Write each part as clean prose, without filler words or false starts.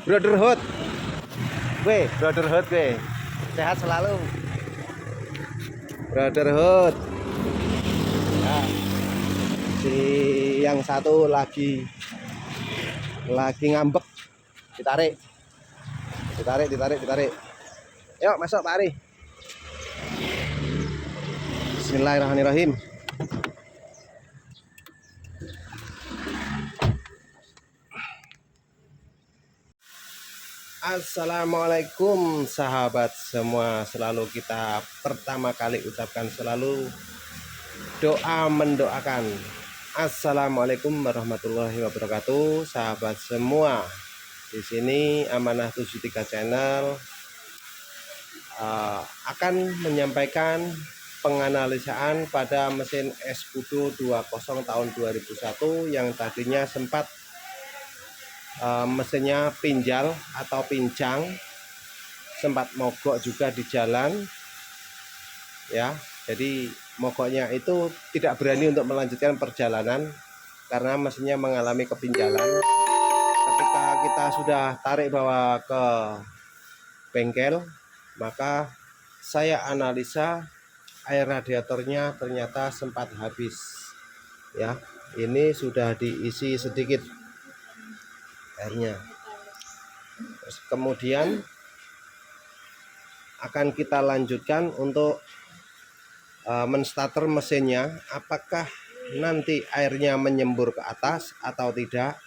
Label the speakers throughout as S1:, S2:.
S1: Brotherhood. Brotherhood gue. Sehat selalu. Brotherhood. Nah, si yang satu lagi ngambek. Ditarik. Yuk masuk Pak Ari. Bismillahirrahmanirrahim. Assalamualaikum sahabat semua. Selalu kita pertama kali ucapkan selalu doa mendoakan. Assalamualaikum warahmatullahi wabarakatuh. Sahabat semua, di sini Amanah 73 Channel akan menyampaikan penganalisaan pada mesin Escudo 20 tahun 2001 yang tadinya sempat mesinnya pinjal atau pincang, sempat mogok juga di jalan ya. Jadi mogoknya itu tidak berani untuk melanjutkan perjalanan karena mesinnya mengalami kepinjalan. Ketika kita sudah tarik bawa ke bengkel, maka saya analisa air radiatornya ternyata sempat habis ya. Ini sudah diisi sedikit airnya. Terus kemudian akan kita lanjutkan untuk menstarter mesinnya, apakah nanti airnya menyembur ke atas atau tidak,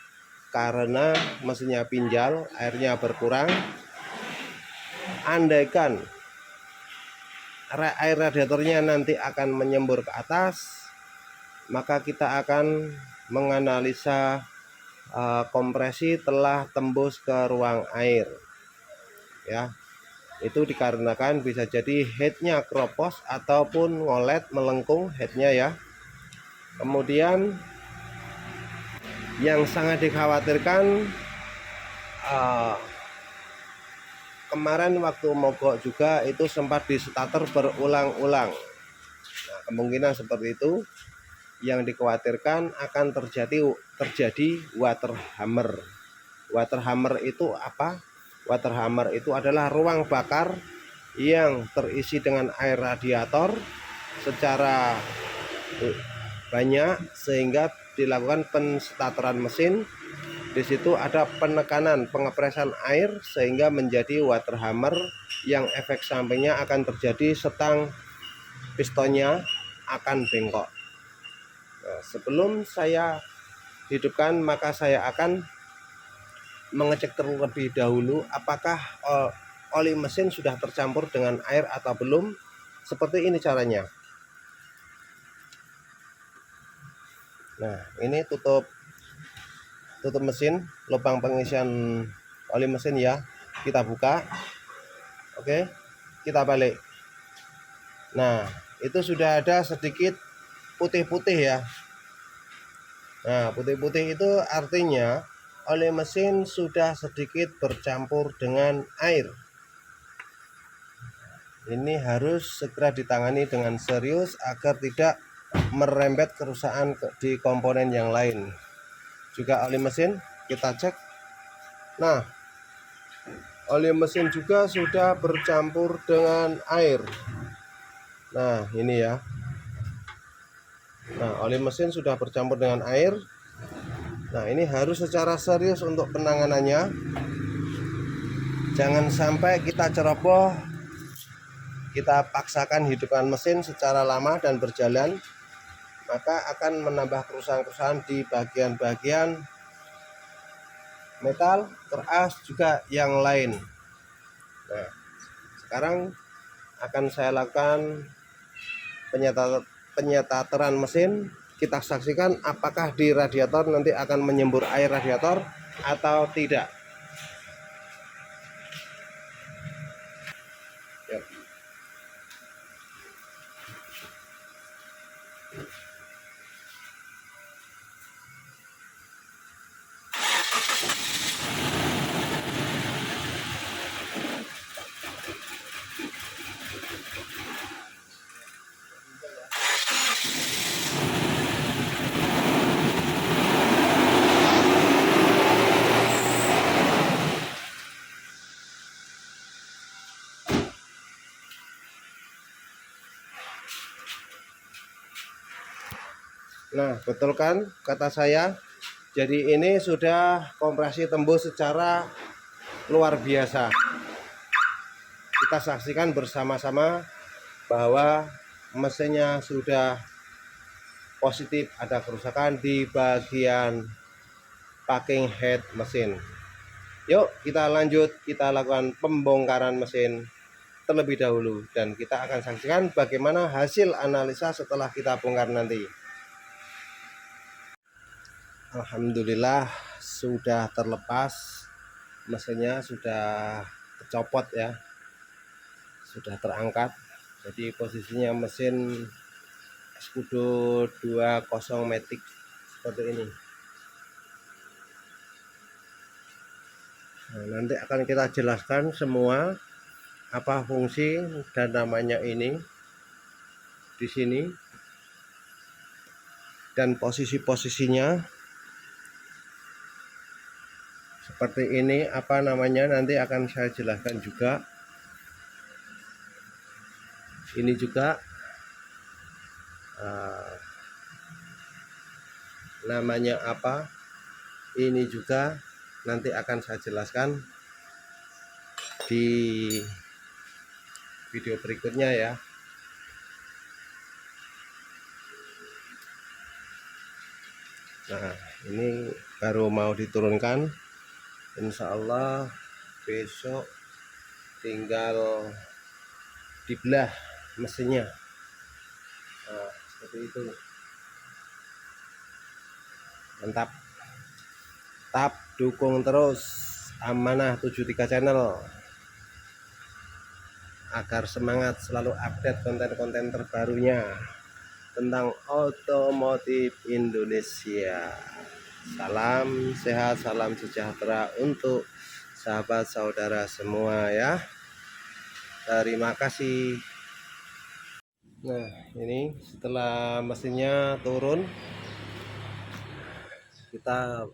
S1: karena mesinnya pinjal, airnya berkurang. Andaikan air radiatornya nanti akan menyembur ke atas, maka kita akan menganalisa kompresi telah tembus ke ruang air ya. Itu dikarenakan bisa jadi headnya kropos ataupun ngolet melengkung headnya ya. Kemudian yang sangat dikhawatirkan, kemarin waktu mogok juga itu sempat di starter berulang-ulang. Nah, kemungkinan seperti itu. Yang dikhawatirkan akan terjadi water hammer. Water hammer itu apa? Water hammer itu adalah ruang bakar yang terisi dengan air radiator secara banyak sehingga dilakukan penstarteran mesin. Di situ ada penekanan pengepresan air sehingga menjadi water hammer yang efek sampingnya akan terjadi setang pistonnya akan bengkok. Nah, sebelum saya hidupkan, maka saya akan mengecek terlebih dahulu apakah oli mesin sudah tercampur dengan air atau belum. Seperti ini caranya. Nah, ini tutup mesin, lubang pengisian oli mesin ya. Kita buka. Oke, kita balik. Nah, itu sudah ada sedikit putih-putih ya. Nah, putih-putih itu artinya oli mesin sudah sedikit bercampur dengan air. Ini harus segera ditangani dengan serius agar tidak merembet kerusakan di komponen yang lain. Juga oli mesin kita cek. Nah, oli mesin juga sudah bercampur dengan air. Nah, ini ya. Nah, oli mesin sudah bercampur dengan air. Nah, ini harus secara serius untuk penanganannya. Jangan sampai kita ceroboh, kita paksakan hidupkan mesin secara lama dan berjalan, maka akan menambah kerusakan-kerusakan di bagian-bagian metal, keras, juga yang lain. Nah, sekarang akan saya lakukan penyetateran mesin. Kita saksikan apakah di radiator nanti akan menyembur air radiator atau tidak. Yuk. Nah, betul kan kata saya? Jadi ini sudah kompresi tembus secara luar biasa. Kita saksikan bersama-sama bahwa mesinnya sudah positif ada kerusakan di bagian packing head mesin. Yuk kita lanjut, kita lakukan pembongkaran mesin terlebih dahulu dan kita akan saksikan bagaimana hasil analisa setelah kita bongkar nanti. Alhamdulillah sudah terlepas, mesinnya sudah tercopot ya, sudah terangkat. Jadi posisinya mesin Escudo 20 Matic seperti ini. Nah, nanti akan kita jelaskan semua apa fungsi dan namanya ini di sini dan posisi-posisinya seperti ini, apa namanya nanti akan saya jelaskan juga. Ini juga namanya apa, ini juga nanti akan saya jelaskan di video berikutnya ya. Nah, ini baru mau diturunkan, insya Allah besok tinggal dibelah mesinnya. Nah, seperti itu. Mantap. Tap dukung terus Amanah 73 channel agar semangat selalu update konten-konten terbarunya tentang otomotif Indonesia. Salam sehat, salam sejahtera untuk sahabat saudara semua ya. Terima kasih. Nah, ini setelah mesinnya turun, kita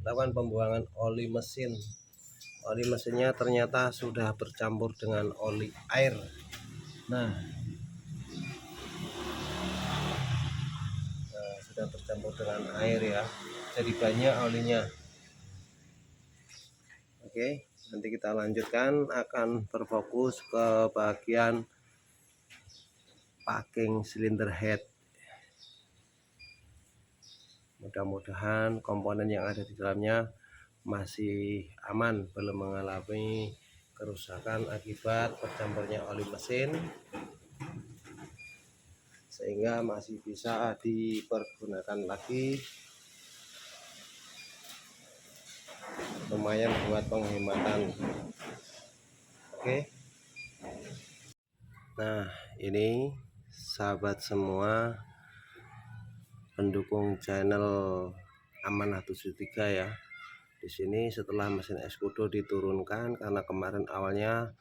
S1: lakukan pembuangan oli mesin. Oli mesinnya ternyata sudah bercampur dengan oli air. Nah, sudah bercampur dengan air ya, jadi banyak olinya. Oke, nanti kita lanjutkan, akan berfokus ke bagian packing cylinder head. Mudah-mudahan komponen yang ada di dalamnya masih aman, belum mengalami kerusakan akibat bercampurnya oli mesin, sehingga masih bisa dipergunakan lagi. Lumayan buat penghematan. Oke. Nah, ini sahabat semua pendukung channel Amanah 73 ya. Di sini setelah mesin Escudo diturunkan, karena kemarin awalnya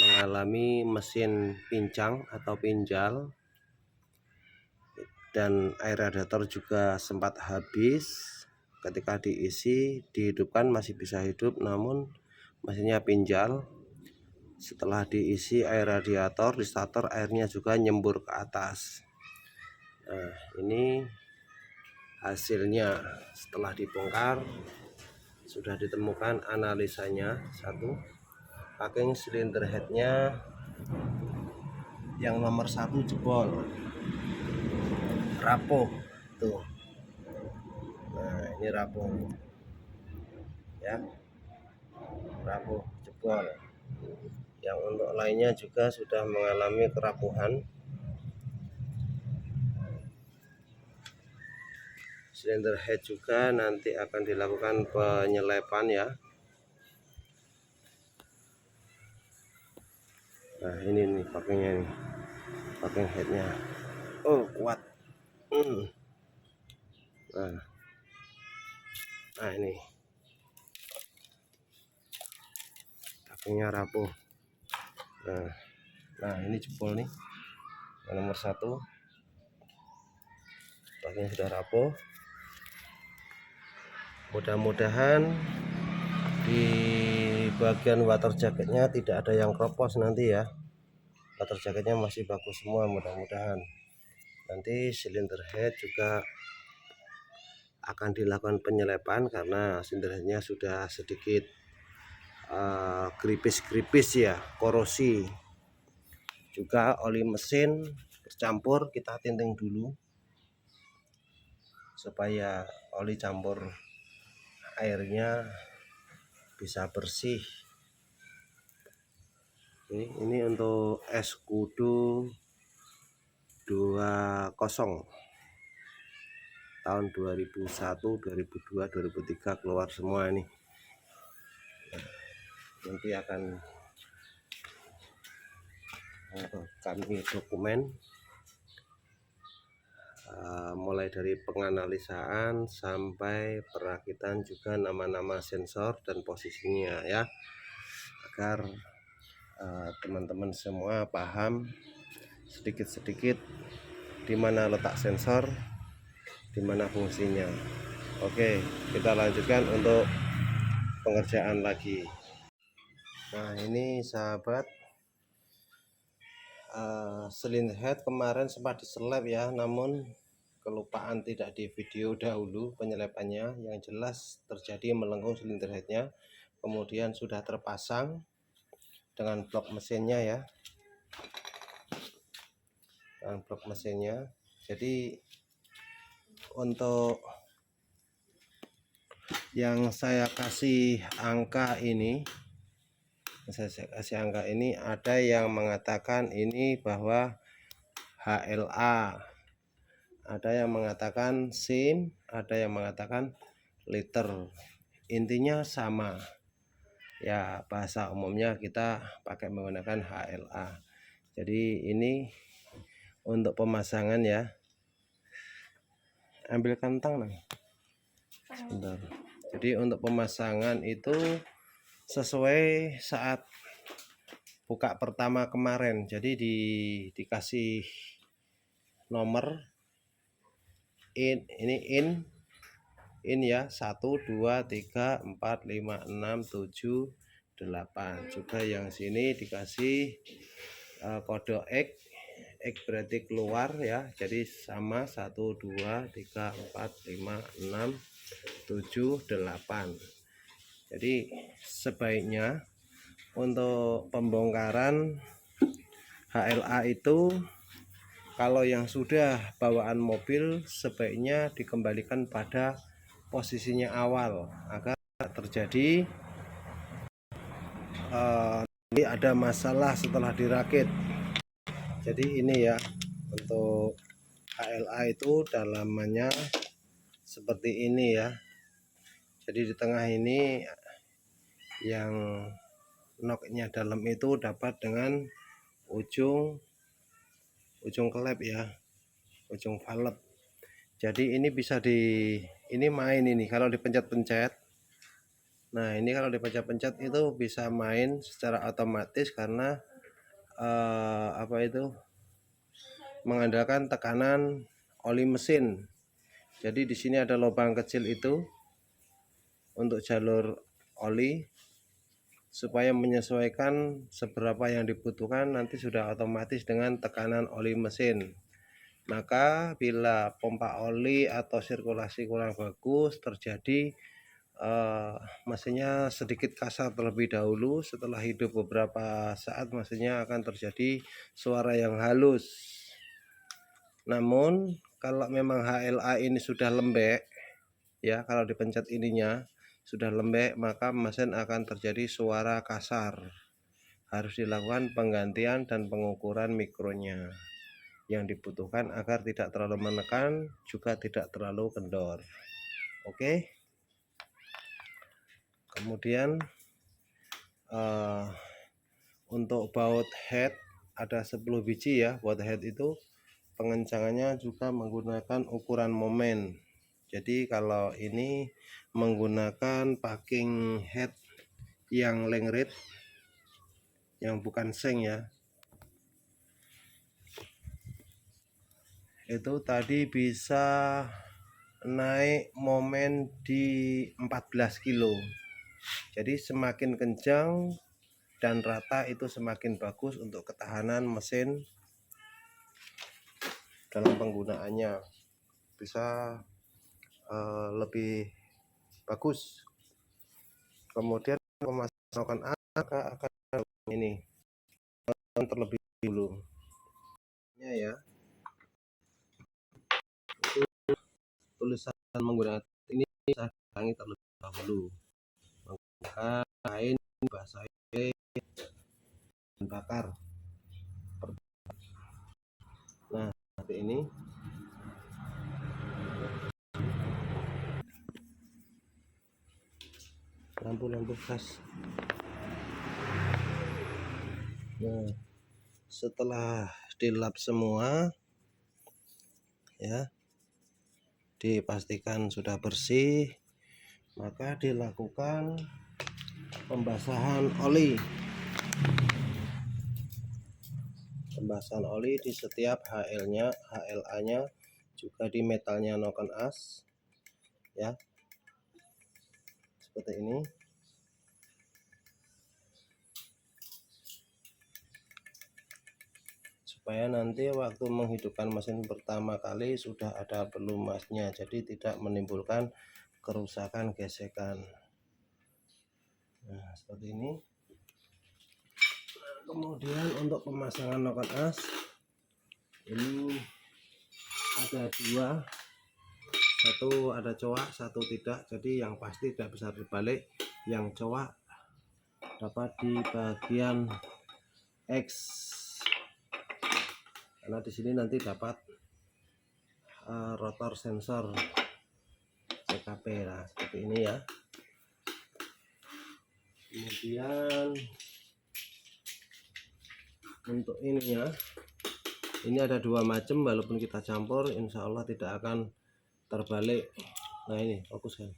S1: mengalami mesin pincang atau pinjal dan air radiator juga sempat habis. Ketika diisi, dihidupkan masih bisa hidup, namun mesinnya pinjal. Setelah diisi air radiator di starter, airnya juga nyembur ke atas. Nah, ini hasilnya setelah dibongkar. Sudah ditemukan analisanya. Satu, packing cylinder headnya yang nomor 1 jebol, rapuh tuh. Nah, ini rapuh ya, rapuh jebol. Yang untuk lainnya juga sudah mengalami kerapuhan. Cylinder head juga nanti akan dilakukan penyelepan ya. Nah, ini nih packingnya nih, packing headnya. Oh, kuat. Nah, ini packingnya rapuh. Nah, ini jebol nih, yang nomor 1 packingnya sudah rapuh. Mudah-mudahan di bagian water jacketnya tidak ada yang kropos nanti ya. Water jacketnya masih bagus semua, mudah-mudahan. Nanti silinder head juga akan dilakukan penyelepan karena silinder headnya sudah sedikit keripis-keripis ya, korosi. Juga oli mesin bercampur, kita tinting dulu supaya oli campur airnya bisa bersih. Ini untuk Escudo 20 tahun 2001, 2002, 2003 keluar semua ini. Nanti akan kami dokumen mulai dari penganalisaan sampai perakitan, juga nama-nama sensor dan posisinya ya, agar teman-teman semua paham sedikit-sedikit di mana letak sensor, di mana fungsinya. Oke, kita lanjutkan untuk pengerjaan lagi. Nah, ini sahabat, silinder head kemarin sempat diseleb ya, namun kelupaan tidak di video dahulu penyelepannya. Yang jelas terjadi melengkung silinder headnya, kemudian sudah terpasang dengan blok mesinnya ya, dengan blok mesinnya. Jadi untuk yang saya kasih angka ini, ada yang mengatakan ini bahwa HLA, ada yang mengatakan SIM, ada yang mengatakan liter. Intinya sama ya, bahasa umumnya kita pakai menggunakan HLA. Jadi ini untuk pemasangan ya. Ambil kantang nih. Sebentar. Jadi untuk pemasangan itu sesuai saat buka pertama kemarin. Jadi dikasih nomor in ya, 1 2 3 4 5 6 7 8. Juga yang sini dikasih kode X berarti keluar ya, jadi sama 1 2 3 4 5 6 7 8. Jadi sebaiknya untuk pembongkaran HLA itu, kalau yang sudah bawaan mobil sebaiknya dikembalikan pada posisinya awal agar terjadi ada masalah setelah dirakit. Jadi ini ya, untuk HLA itu dalamannya seperti ini ya. Jadi di tengah ini yang noknya dalam itu dapat dengan ujung klep ya, ujung valve. Jadi ini bisa ini main ini kalau dipencet-pencet. Nah, ini kalau dipencet-pencet itu bisa main secara otomatis karena mengandalkan tekanan oli mesin. Jadi di sini ada lubang kecil itu untuk jalur oli, supaya menyesuaikan seberapa yang dibutuhkan nanti sudah otomatis dengan tekanan oli mesin. Maka bila pompa oli atau sirkulasi kurang bagus, terjadi mesinnya sedikit kasar terlebih dahulu. Setelah hidup beberapa saat, mesinnya akan terjadi suara yang halus. Namun kalau memang HLA ini sudah lembek ya, kalau dipencet ininya sudah lembek, maka mesin akan terjadi suara kasar. Harus dilakukan penggantian dan pengukuran mikronya yang dibutuhkan agar tidak terlalu menekan, juga tidak terlalu kendor. Oke. Kemudian untuk baut head ada 10 biji ya. Baut head itu pengencangannya juga menggunakan ukuran momen. Jadi kalau ini menggunakan packing head yang lengret, yang bukan seng ya, itu tadi bisa naik momen di 14 kilo. Jadi semakin kencang dan rata itu semakin bagus untuk ketahanan mesin dalam penggunaannya, bisa lebih bagus. Kemudian pemasangan akan ini terlebih dulu ya, itu tulisan menggunakan ini saya ulangi terlebih dahulu, menggunakan kain bahasa bakar. Nah seperti ini. Lampu flash. Nah setelah dilap semua ya, dipastikan sudah bersih, maka dilakukan pembasahan oli. Pembasahan oli di setiap HLA-nya, juga di metalnya noken as ya, seperti ini. Supaya nanti waktu menghidupkan mesin pertama kali sudah ada pelumasnya, jadi tidak menimbulkan kerusakan gesekan. Nah seperti ini. Kemudian untuk pemasangan noken as ini ada dua, satu ada cowok, satu tidak, jadi yang pasti tidak bisa dibalik. Yang cowok dapat di bagian X, karena di sini nanti dapat rotor sensor CKP. Nah seperti ini ya. Kemudian untuk ininya, ini ada dua macam, walaupun kita campur insya Allah tidak akan terbalik. Nah ini fokus kan.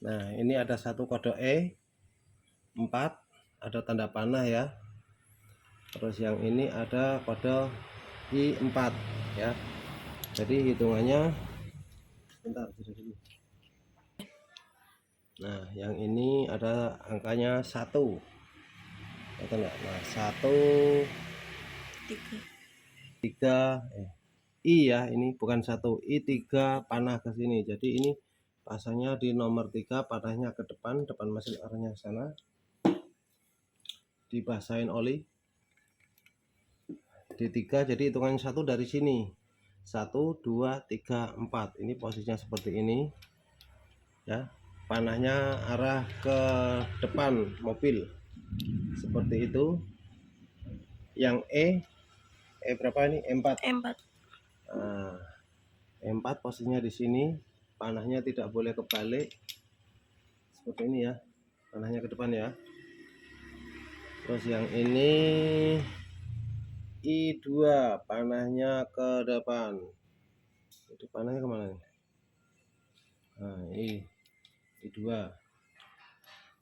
S1: Nah ini ada satu kode E4, ada tanda panah ya. Terus yang ini ada kode I4 ya. Jadi hitungannya bentar dulu. Nah yang ini ada angkanya 1. Nah 1 3 I ya, ini bukan 1 I3 panah ke sini. Jadi ini pasangnya di nomor 3, panahnya ke depan mesin arahnya sana, dibasahin oli di 3. Jadi hitungannya 1 dari sini, 1 2 3 4. Ini posisinya seperti ini ya, panahnya arah ke depan mobil seperti itu. Yang berapa ini? E4. Nah, E4 posisinya di sini, panahnya tidak boleh kebalik seperti ini ya, panahnya ke depan ya. Terus yang ini I2, panahnya ke depan. Itu panahnya kemana nih? Nah I2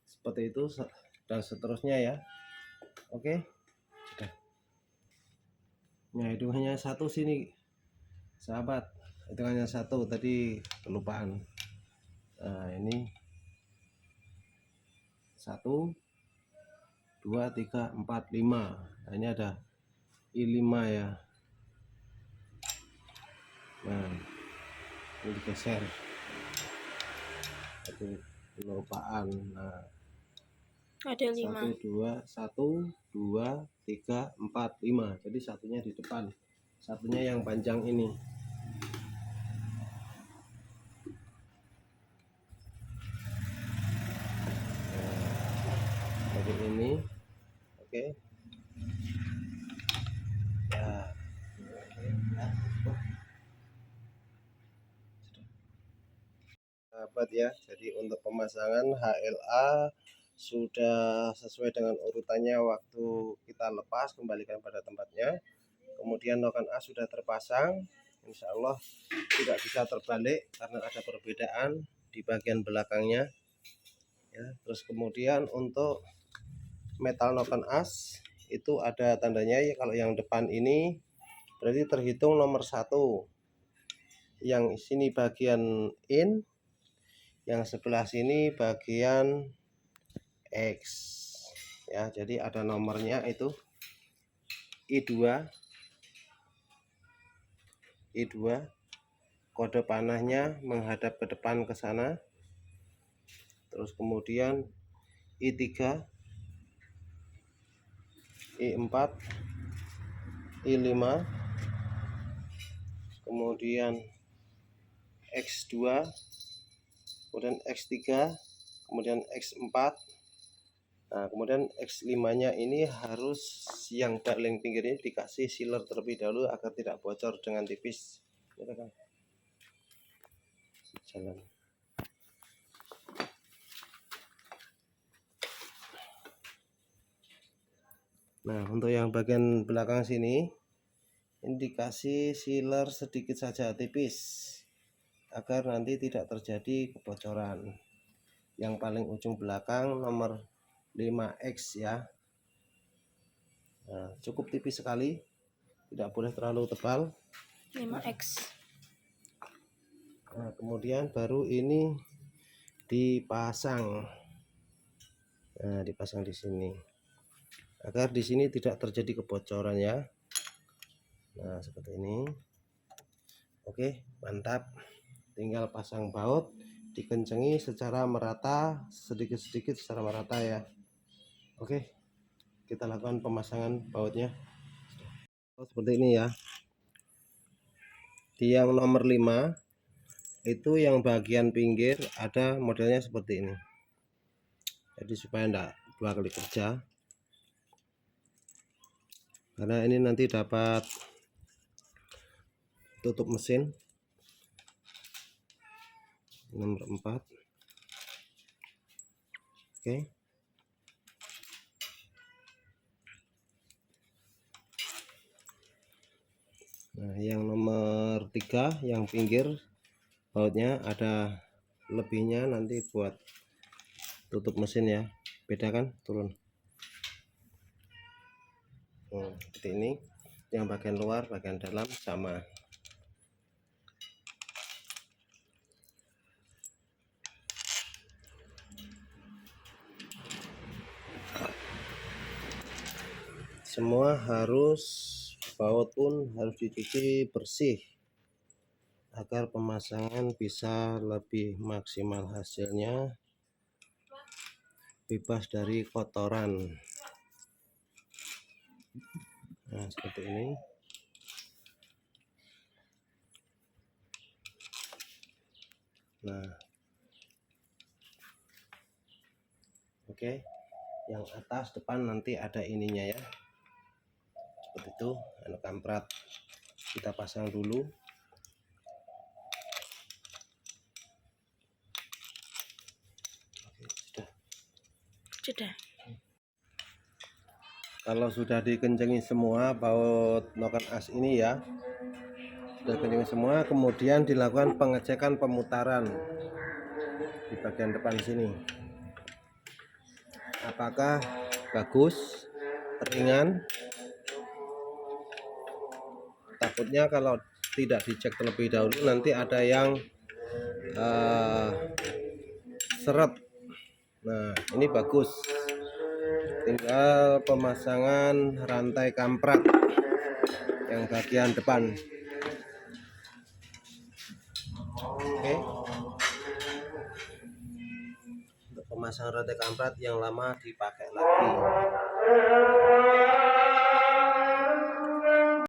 S1: seperti itu dan seterusnya ya. Oke sudah. Nah hitungannya 1 sini sahabat, hitungannya 1 tadi kelupaan. Nah ini 1 2 3 4 5. Nah ini ada I5 ya. Nah ini digeser, itu kelupaan. Nah ada 5. 1 2 3 4 5. Jadi satunya di depan, satunya yang panjang ini. Nah, seperti ini. Oke. Ya. Sahabat ya, jadi untuk pemasangan HLA sudah sesuai dengan urutannya. Waktu kita lepas, kembalikan pada tempatnya. Kemudian noken as sudah terpasang, insya Allah tidak bisa terbalik karena ada perbedaan di bagian belakangnya ya. Terus kemudian untuk metal noken as itu ada tandanya ya. Kalau yang depan ini berarti terhitung nomor 1, yang sini bagian in, yang sebelah sini bagian X ya. Jadi ada nomornya itu I2 I2, kode panahnya menghadap ke depan ke sana. Terus kemudian I3, I4, I5, kemudian X2, kemudian X3, kemudian X4. Nah, kemudian X5-nya ini harus yang baling pinggirnya dikasih sealer terlebih dahulu agar tidak bocor dengan tipis. Jalan. Nah, untuk yang bagian belakang sini ini dikasih sealer sedikit saja, tipis, agar nanti tidak terjadi kebocoran. Yang paling ujung belakang nomor 5X ya. Nah, cukup tipis sekali, tidak boleh terlalu tebal.
S2: 5X.
S1: Nah, kemudian baru ini dipasang. Nah, dipasang di sini agar di sini tidak terjadi kebocoran ya. Nah, seperti ini. Oke, mantap. Tinggal pasang baut, dikencengi secara merata, sedikit-sedikit secara merata ya. Oke, kita lakukan pemasangan bautnya. Seperti ini ya. Di yang nomor 5 itu yang bagian pinggir ada modelnya seperti ini. Jadi supaya enggak 2 kali kerja, karena ini nanti dapat tutup mesin nomor 4. Oke. Nah, yang nomor 3 yang pinggir bautnya ada lebihnya nanti buat tutup mesin ya. Beda kan? Turun. Seperti ini. Yang bagian luar, bagian dalam sama. Semua harus, baut pun harus dicuci bersih agar pemasangan bisa lebih maksimal hasilnya, bebas dari kotoran. Nah, seperti ini. Nah, oke. Yang atas depan nanti ada ininya ya. Seperti itu, anu kamprat. Kita pasang dulu. Oke,
S2: Sudah.
S1: Kalau sudah dikencengi semua baut noken as ini ya, sudah kencing semua, kemudian dilakukan pengecekan pemutaran di bagian depan sini, apakah bagus, ringan. Takutnya kalau tidak dicek terlebih dahulu nanti ada yang seret. Nah, ini bagus, tinggal pemasangan rantai kamprat yang bagian depan. Oke. Untuk pemasangan rantai kamprat yang lama dipakai lagi.